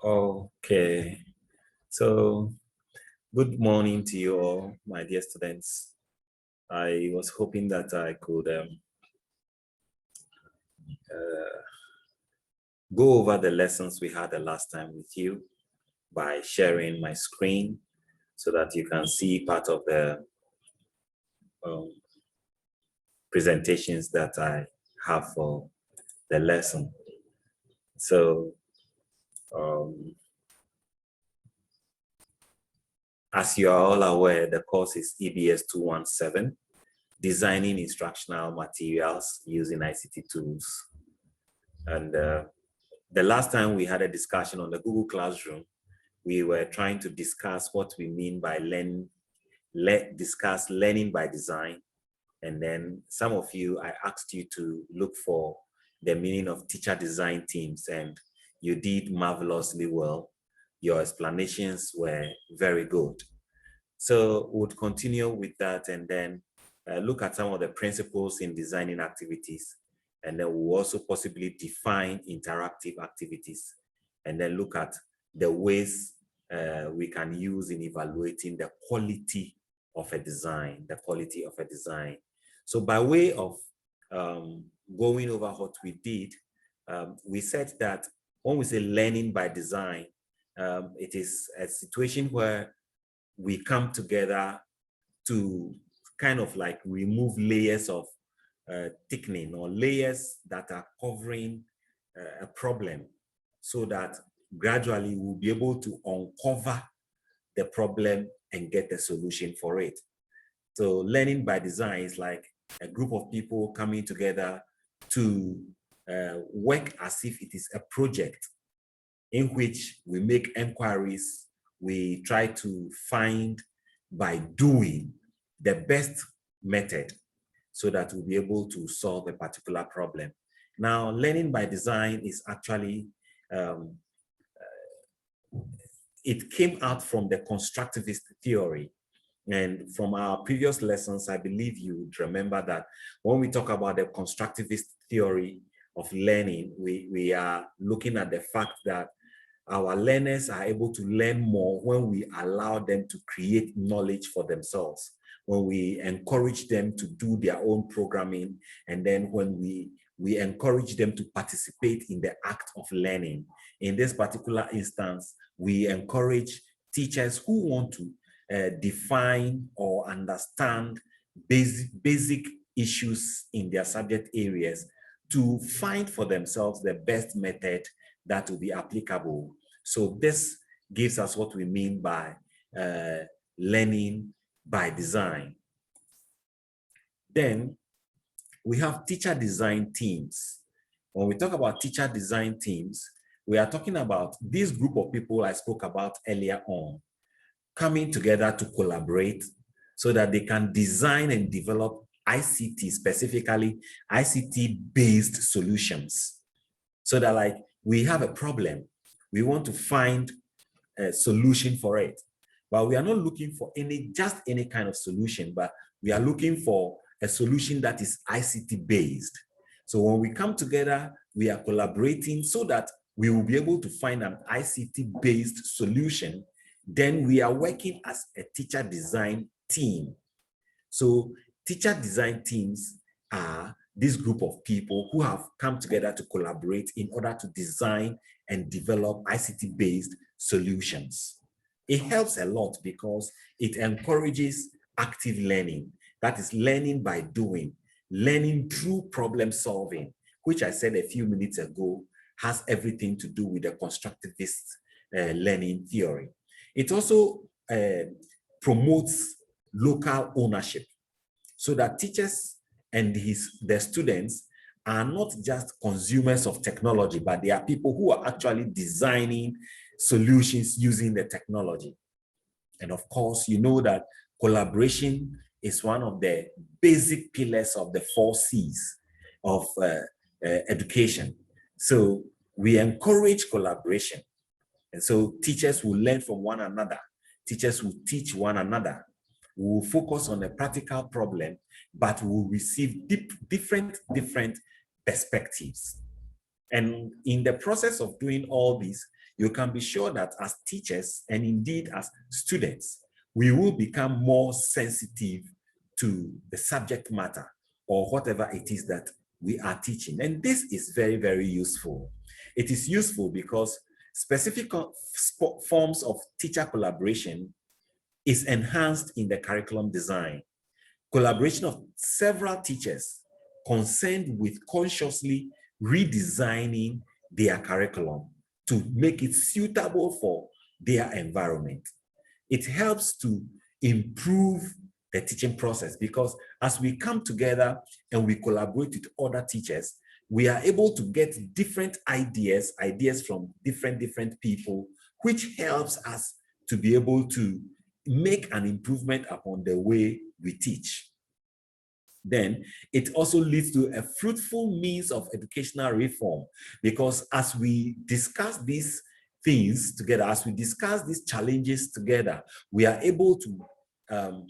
Okay, so good morning to you all, my dear students. I was hoping that I could go over the lessons we had the last time with you by sharing my screen so that you can see part of the um, presentations that I have for the lesson. So, um, as you are all aware, the course is EBS 217, Designing Instructional Materials Using ICT Tools. And the last time we had a discussion on the Google Classroom, we were trying to discuss what we mean by discuss learning by design. And then some of you, I asked you to look for the meaning of teacher design teams, and you did marvelously well. Your explanations were very good. So we'll continue with that and then look at some of the principles in designing activities. And then we'll also possibly define interactive activities and then look at the ways we can use in evaluating the quality of a design, So by way of going over what we did, we said that when we say learning by design, it is a situation where we come together to kind of like remove layers of thickening or layers that are covering a problem so that gradually we'll be able to uncover the problem and get a solution for it. So learning by design is like a group of people coming together to work as if it is a project in which we make inquiries, we try to find by doing the best method so that we'll be able to solve a particular problem. Now, learning by design is actually, it came out from the constructivist theory. And from our previous lessons, I believe you would remember that when we talk about the constructivist theory of learning, we are looking at the fact that our learners are able to learn more when we allow them to create knowledge for themselves, when we encourage them to do their own programming, and then when we encourage them to participate in the act of learning. In this particular instance, we encourage teachers who want to define or understand basic issues in their subject areas to find for themselves the best method that will be applicable. So this gives us what we mean by learning by design. Then we have teacher design teams. When we talk about teacher design teams, we are talking about this group of people I spoke about earlier on, coming together to collaborate so that they can design and develop ICT, specifically ICT-based solutions. So that like we have a problem, we want to find a solution for it. But we are not looking for just any kind of solution, but we are looking for a solution that is ICT-based. So when we come together, we are collaborating so that we will be able to find an ICT-based solution. Then we are working as a teacher design team. So teacher design teams are this group of people who have come together to collaborate in order to design and develop ICT-based solutions. It helps a lot because it encourages active learning. That is learning by doing, learning through problem solving, which I said a few minutes ago has everything to do with the constructivist learning theory. It also promotes local ownership so that teachers and their students are not just consumers of technology, but they are people who are actually designing solutions using the technology. And of course, you know that collaboration is one of the basic pillars of the 4 C's of education. So we encourage collaboration. And so teachers will learn from one another. Teachers will teach one another. We will focus on a practical problem, but we will receive different perspectives. And in the process of doing all this, you can be sure that as teachers and indeed as students, we will become more sensitive to the subject matter or whatever it is that we are teaching. And this is very, very useful. It is useful because specific forms of teacher collaboration is enhanced in the curriculum design. Collaboration of several teachers concerned with consciously redesigning their curriculum to make it suitable for their environment. It helps to improve the teaching process because as we come together and we collaborate with other teachers, we are able to get different ideas from different people, which helps us to be able to make an improvement upon the way we teach. Then it also leads to a fruitful means of educational reform, because as we discuss these things together, as we discuss these challenges together, we are able to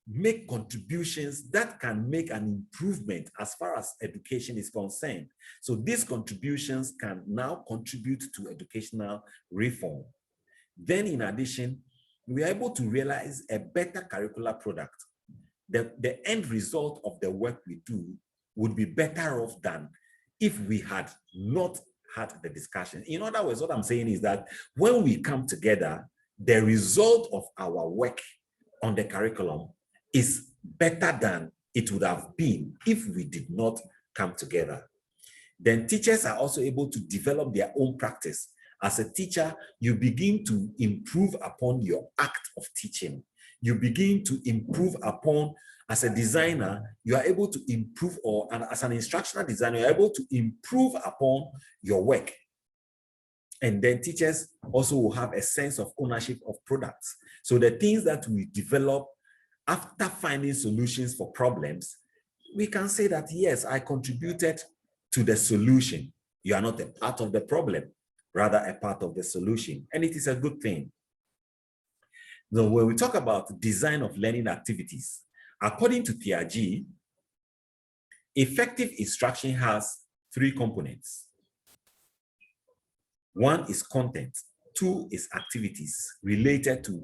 make contributions that can make an improvement as far as education is concerned. So these contributions can now contribute to educational reform. Then in addition, we are able to realize a better curricular product. The end result of the work we do would be better off than if we had not had the discussion. In other words, what I'm saying is that when we come together, the result of our work on the curriculum is better than it would have been if we did not come together. Then teachers are also able to develop their own practice. As a teacher, you begin to improve upon your act of teaching. You begin to improve upon, as a designer, you are able to improve, or as an instructional designer, you're able to improve upon your work. And then teachers also will have a sense of ownership of products. So the things that we develop after finding solutions for problems, we can say that, yes, I contributed to the solution. You are not a part of the problem, rather a part of the solution. And it is a good thing. Now, when we talk about design of learning activities, according to Piaget, effective instruction has 3 components. 1 is content, 2 is activities related to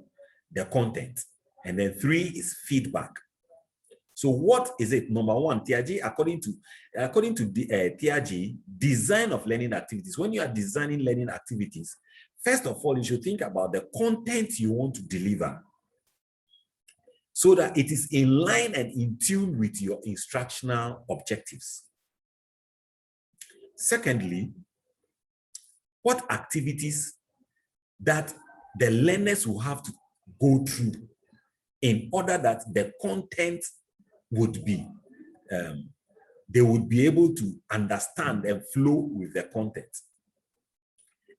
the content, and then 3 is feedback. So what is it? Number 1, Piaget, according to Piaget, design of learning activities. When you are designing learning activities, first of all, you should think about the content you want to deliver so that it is in line and in tune with your instructional objectives. Secondly, what activities that the learners will have to go through in order that the content would be, they would be able to understand and flow with the content.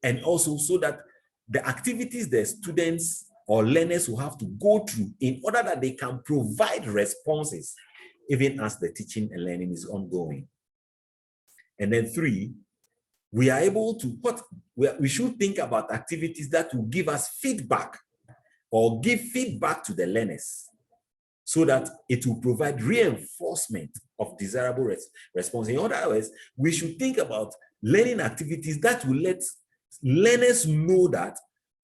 And also so that the activities the students or learners will have to go through in order that they can provide responses even as the teaching and learning is ongoing. And then 3, we are able to, we should think about activities that will give us feedback or give feedback to the learners so that it will provide reinforcement of desirable response. In other words, we should think about learning activities that will let learners know that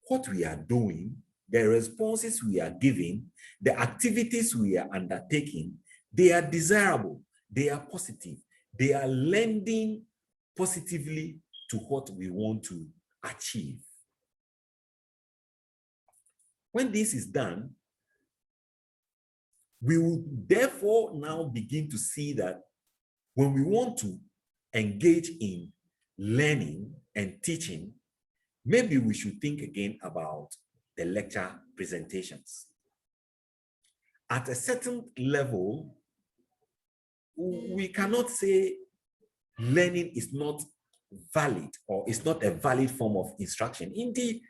what we are doing, the responses we are giving, the activities we are undertaking, they are desirable, they are positive, they are lending positively to what we want to achieve. When this is done, we will therefore now begin to see that when we want to engage in learning and teaching, maybe we should think again about the lecture presentations. At a certain level, we cannot say learning is not valid or is not a valid form of instruction. Indeed,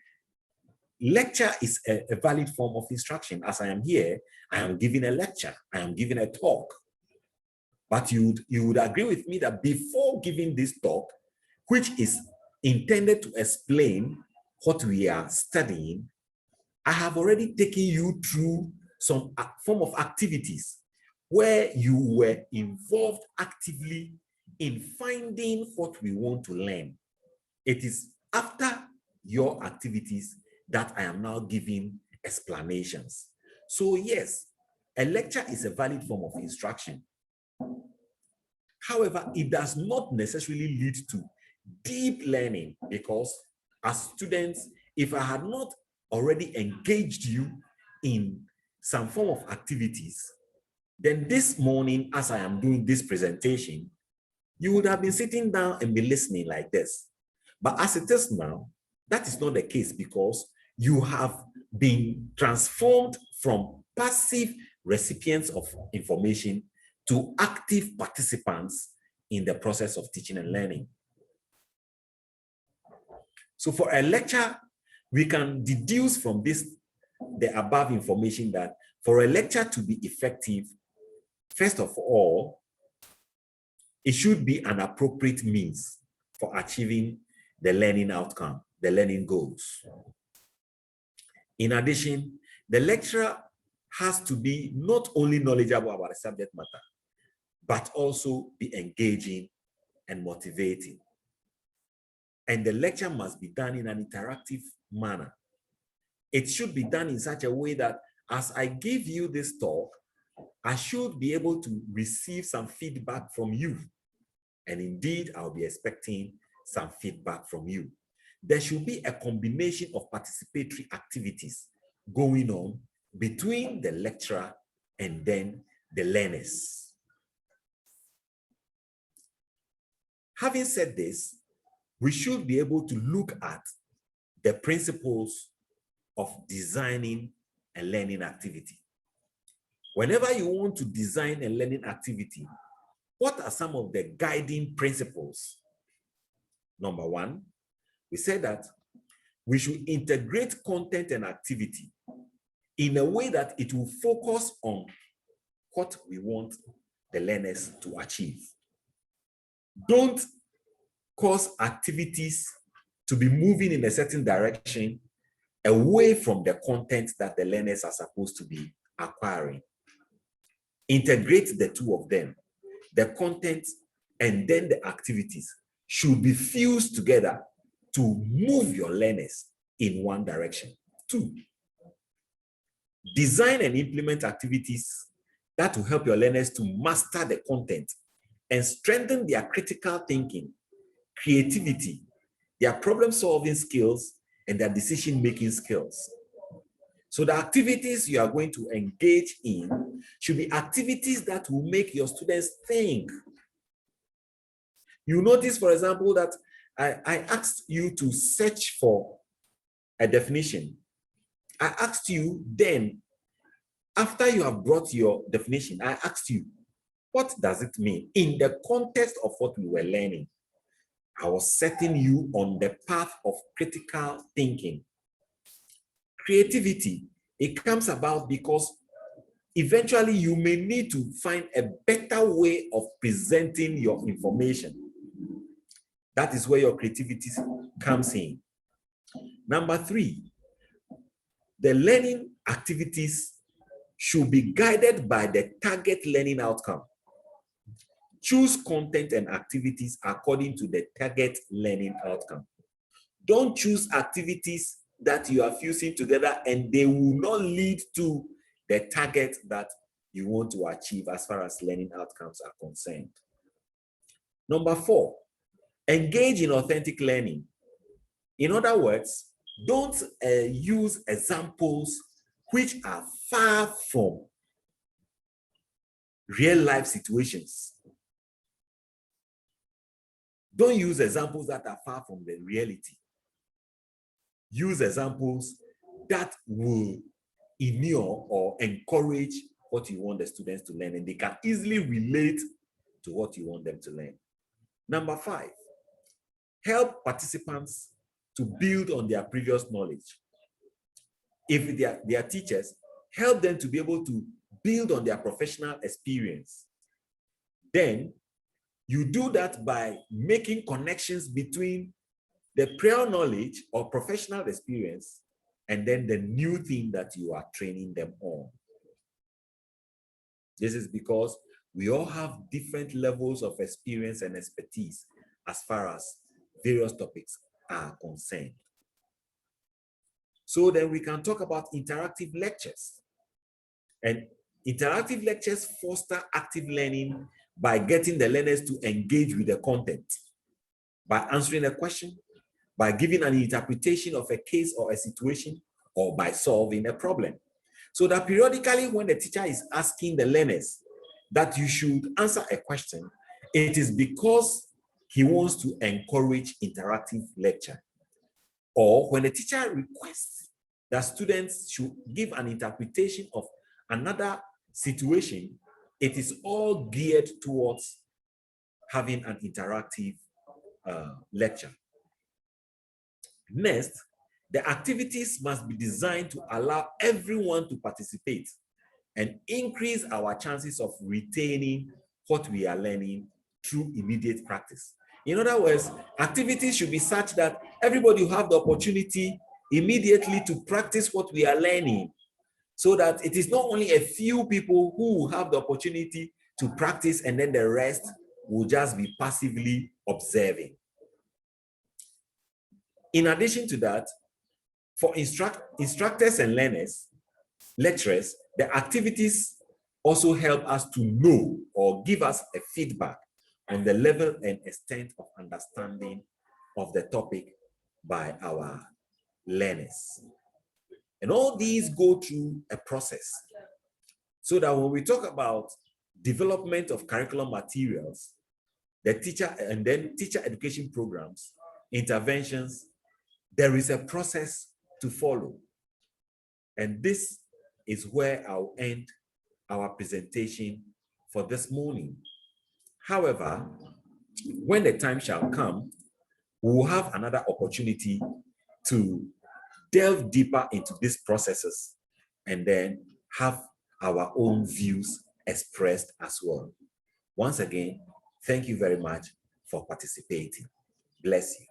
lecture is a valid form of instruction. As I am here, I am giving a lecture, I am giving a talk. But you would agree with me that before giving this talk, which is intended to explain what we are studying, I have already taken you through some form of activities where you were involved actively in finding what we want to learn. It is after your activities that I am now giving explanations. So yes, a lecture is a valid form of instruction. However, it does not necessarily lead to deep learning, because as students, if I had not already engaged you in some form of activities, then this morning, as I am doing this presentation, you would have been sitting down and be listening like this. But as it is now, that is not the case, because you have been transformed from passive recipients of information to active participants in the process of teaching and learning. So for a lecture, we can deduce from this, the above information, that for a lecture to be effective, first of all, it should be an appropriate means for achieving the learning outcome, the learning goals. In addition, the lecturer has to be not only knowledgeable about the subject matter, but also be engaging and motivating. And the lecture must be done in an interactive manner. It should be done in such a way that as I give you this talk, I should be able to receive some feedback from you. And indeed, I'll be expecting some feedback from you. There should be a combination of participatory activities going on between the lecturer and then the learners. Having said this, we should be able to look at the principles of designing a learning activity. Whenever you want to design a learning activity, what are some of the guiding principles? Number one, we said that we should integrate content and activity in a way that it will focus on what we want the learners to achieve. Don't cause activities to be moving in a certain direction away from the content that the learners are supposed to be acquiring. Integrate the two of them. The content and then the activities should be fused together to move your learners in one direction. Two, design and implement activities that will help your learners to master the content and strengthen their critical thinking, creativity, their problem-solving skills, and their decision-making skills. So the activities you are going to engage in should be activities that will make your students think. You notice, for example, that I asked you to search for a definition. I asked you then, after you have brought your definition, I asked you, what does it mean? In the context of what we were learning, I was setting you on the path of critical thinking. Creativity, it comes about because eventually you may need to find a better way of presenting your information. That is where your creativity comes in. Number three, the learning activities should be guided by the target learning outcome. Choose content and activities according to the target learning outcome. Don't choose activities that you are fusing together and they will not lead to the target that you want to achieve as far as learning outcomes are concerned. Number four, engage in authentic learning. In other words, don't use examples which are far from real life situations. Don't use examples that are far from the reality. Use examples that will inure or encourage what you want the students to learn, and they can easily relate to what you want them to learn. Number five, help participants to build on their previous knowledge. If they are teachers, help them to be able to build on their professional experience. Then you do that by making connections between the prior knowledge or professional experience and then the new thing that you are training them on. This is because we all have different levels of experience and expertise as far as various topics are concerned. So then we can talk about interactive lectures. And interactive lectures foster active learning by getting the learners to engage with the content, by answering a question, by giving an interpretation of a case or a situation, or by solving a problem. So that periodically when the teacher is asking the learners that you should answer a question, it is because he wants to encourage interactive lecture. Or when the teacher requests that students should give an interpretation of another situation, it is all geared towards having an interactive lecture. Next, the activities must be designed to allow everyone to participate and increase our chances of retaining what we are learning through immediate practice. In other words, activities should be such that everybody will have the opportunity immediately to practice what we are learning, so that it is not only a few people who will have the opportunity to practice and then the rest will just be passively observing. In addition to that, for instructors and learners, lecturers, the activities also help us to know or give us a feedback on the level and extent of understanding of the topic by our learners. And all these go through a process, so that when we talk about development of curriculum materials, the teacher and then teacher education programs, interventions, there is a process to follow. And this is where I'll end our presentation for this morning. However, when the time shall come, we will have another opportunity to delve deeper into these processes and then have our own views expressed as well. Once again, thank you very much for participating. Bless you.